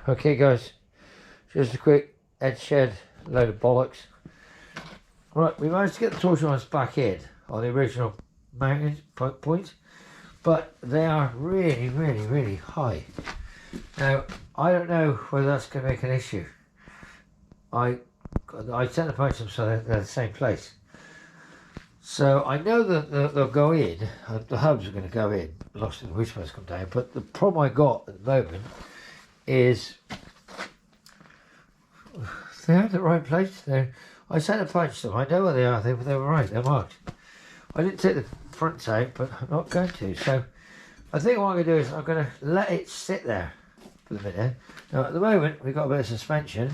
Okay guys, just a quick head shed load of bollocks. Right, we managed to get the torsion ones back in on the original mounting points, but they are really high. Now, I don't know whether that's going to make an issue. I tend to punch them so they're the same place. So I know that they'll go in, the hubs are going to go in, obviously the wishbones come down, but the problem I got at the moment is they're in the right place. I said to punch them, I know where they are, they were right, they're marked. I didn't take the fronts out, but I'm not going to. So I think what I'm going to do is I'm going to let it sit there for the minute. Now at the moment we've got a bit of suspension.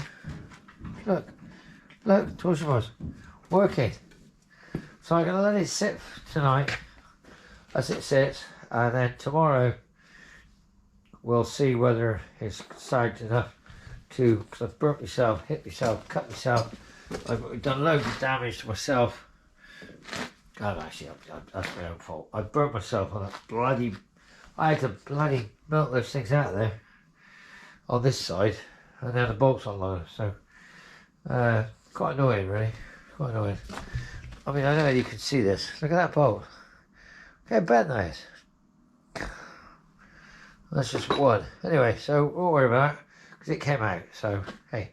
Look, torsion was working. So I'm going to let it sit tonight as it sits, and then tomorrow we'll see whether it's sagged enough to, because I've burnt myself, hit myself, cut myself, I've done loads of damage to myself. Actually, that's my own fault. I burnt myself on that bloody, I had to bloody melt those things out of there on this side, and then the bolts on low, so quite annoying really, quite annoying. I mean, I know you can see this. Look at that bolt. Look how bad that is. That's just one. Anyway, so we'll worry about it because it came out. So, hey.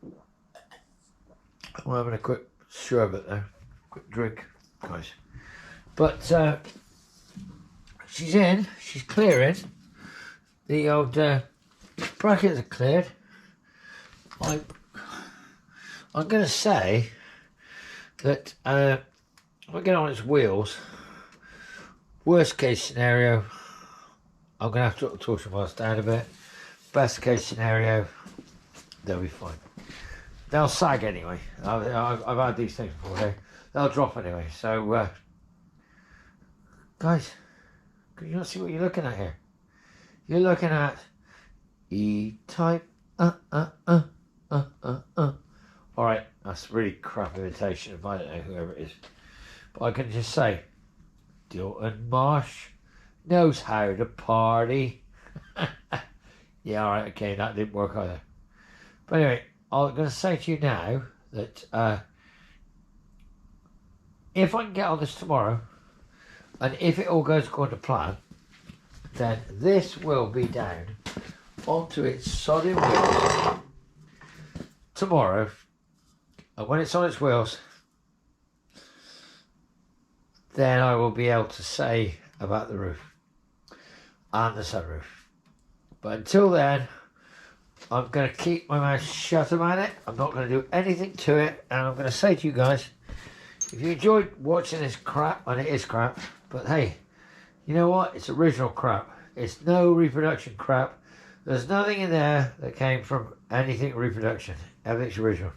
I'm having a quick sherbet there. Quick drink, guys. But she's in. She's clearing. The old brackets are cleared. I'm going to say that if I get on its wheels, worst case scenario, I'm going to have to drop the torsion bars down a bit. Best case scenario, they'll be fine. They'll sag anyway. I've had these things before. They'll drop anyway. So, guys, can you not see what you're looking at here? You're looking at E Type. Alright, that's really crap imitation of, I don't know, whoever it is. But I can just say, Dilton Marsh knows how to party. Yeah, alright, okay, that didn't work either. But anyway, I'm going to say to you now that if I can get on this tomorrow, and if it all goes according to plan, then this will be down onto its solid wheels tomorrow. And when it's on its wheels, then I will be able to say about the roof and the sunroof. But until then, I'm going to keep my mouth shut about it. I'm not going to do anything to it. And I'm going to say to you guys, if you enjoyed watching this crap, and it is crap, but hey, you know what? It's original crap. It's no reproduction crap. There's nothing in there that came from anything reproduction. Everything's original.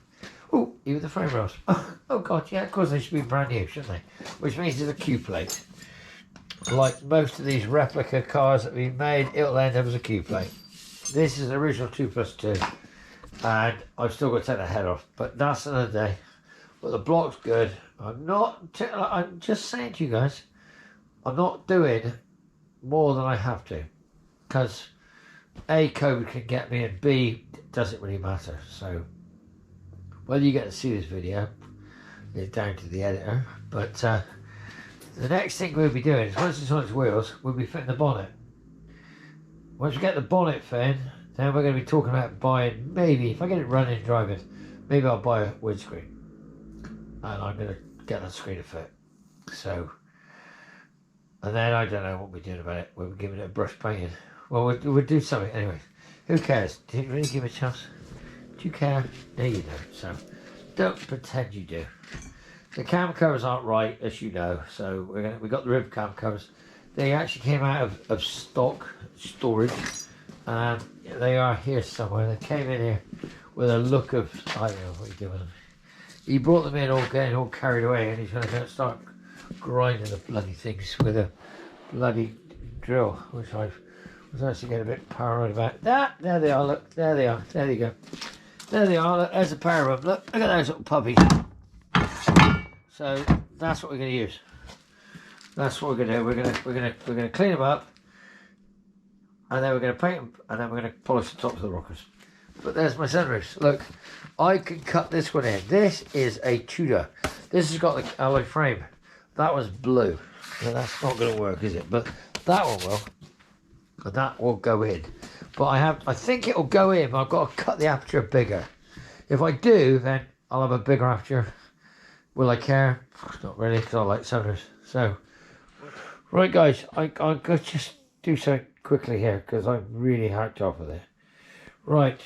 Oh, even the frame rails. Oh God, yeah, of course they should be brand new, shouldn't they? Which means there's a Q plate. Like most of these replica cars that we've made, it'll end up as a Q plate. This is an original 2+2, and I've still got to take the head off, but that's another day. But the block's good. I'm just saying to you guys, I'm not doing more than I have to, because A, COVID can get me, and B, it doesn't really matter. So whether you get to see this video is down to the editor, but the next thing we'll be doing is, once it's on its wheels, we'll be fitting the bonnet. Once we get the bonnet fitted, then we're going to be talking about buying, maybe, if I get it running and driving, maybe I'll buy a windscreen. And I'm going to get that screen to fit. So, and then I don't know what we're doing about it. We're giving it a brush painting. Well, we'll do something anyway. Who cares? Did you really give it a chance? Do you care? No, you don't. So, don't pretend you do. The cam covers aren't right, as you know. So we got the rib cam covers. They actually came out of stock storage. They are here somewhere. They came in here with a look of, I don't know what he's doing. He brought them in all getting all carried away, and he's going to start grinding the bloody things with a bloody drill, which I was actually getting a bit paranoid about. There they are, look, there they are, there you go. There they are, look, there's a pair of them, look at those little puppies. So that's what we're going to use. That's what we're going to do. We're going to clean them up, and then we're going to paint them, and then we're going to polish the tops of the rockers. But there's my sunroofs. Look, I can cut this one in. This is a Tudor. This has got the alloy frame. That was blue. So that's not going to work, is it? But that one will. And that will go in. But I think it will go in, but I've got to cut the aperture bigger. If I do, then I'll have a bigger aperture. Will I care? Not really, because I like sunroofs. So, right guys, I'm going to just do something quickly here, because I'm really hacked off with it. Right.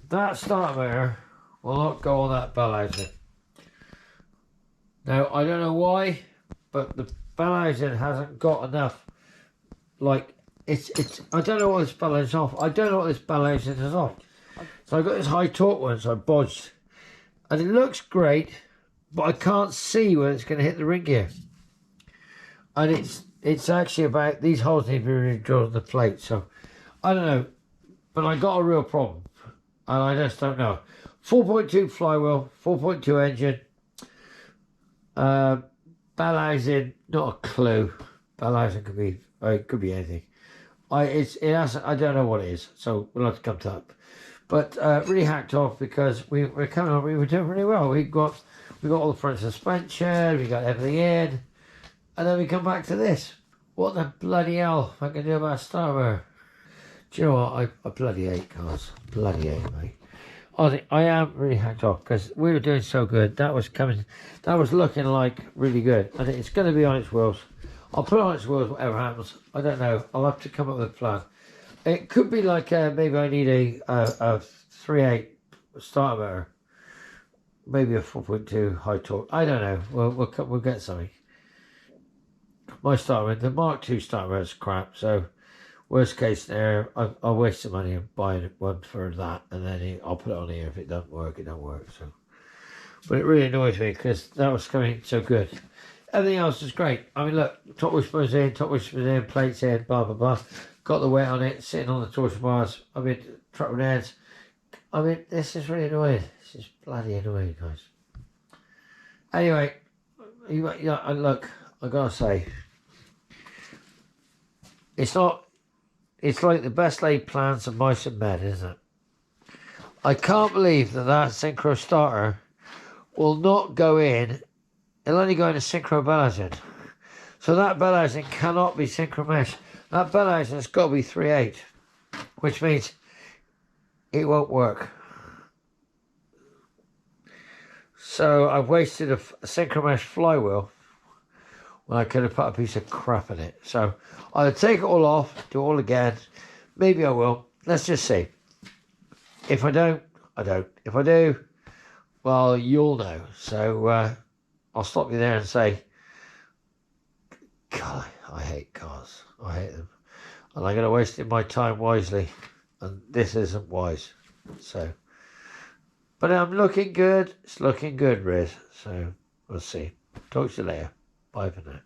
That starter motor will not go on that bell housing. Now, I don't know why, but the bell housing hasn't got enough, like, I don't know what this bell housing is off. I don't know what this bell housing is off. So I got this high torque one, so I bodged. And it looks great, but I can't see when it's going to hit the ring gear. And it's actually about, these holes need to be redrilled in the plate, so I don't know. But I got a real problem, and I just don't know. 4.2 flywheel, 4.2 engine, bell housing, not a clue. Bell housing could be, it could be anything. I don't know what it is, so we'll have to come to that. But really hacked off because we were doing really well. We got all the front suspension, we got everything in, and then we come back to this. What the bloody hell am I going to do about a starter? Do you know what? I bloody hate cars. Bloody hate, mate. I am really hacked off because we were doing so good. That was looking like really good, and it's going to be on its wheels. I'll put it on its wheels, whatever happens. I don't know. I'll have to come up with a plan. It could be like maybe I need a 3.8 starter motor, maybe a 4.2 high torque. I don't know. We'll get something. My starter motor, the Mark II starter motor is crap. So worst case scenario, I'll waste some money and buy one for that, and then I'll put it on here. If it doesn't work, it don't work. So, but it really annoys me because that was coming so good. Everything else is great. I mean, look, top wishbones in, plates in, blah, blah, blah. Got the weight on it, sitting on the torsion bars. I mean, truck with heads. I mean, this is really annoying. This is bloody annoying, guys. Anyway, look, I gotta say, it's like the best laid plans of mice and men, isn't it? I can't believe that synchro starter will not go in. It'll only go in a synchro bell housing. So that bell housing cannot be synchro mesh. That bell housing has got to be 3.8, which means it won't work. So I've wasted a synchro mesh flywheel when I could have put a piece of crap in it. So I'll take it all off, do it all again. Maybe I will. Let's just see. If I don't, I don't. If I do, well, you'll know. So I'll stop you there and say, God, I hate cars. I hate them. And I'm going to waste my time wisely. And this isn't wise. So, but I'm looking good. It's looking good, Riz. So we'll see. Talk to you later. Bye for now.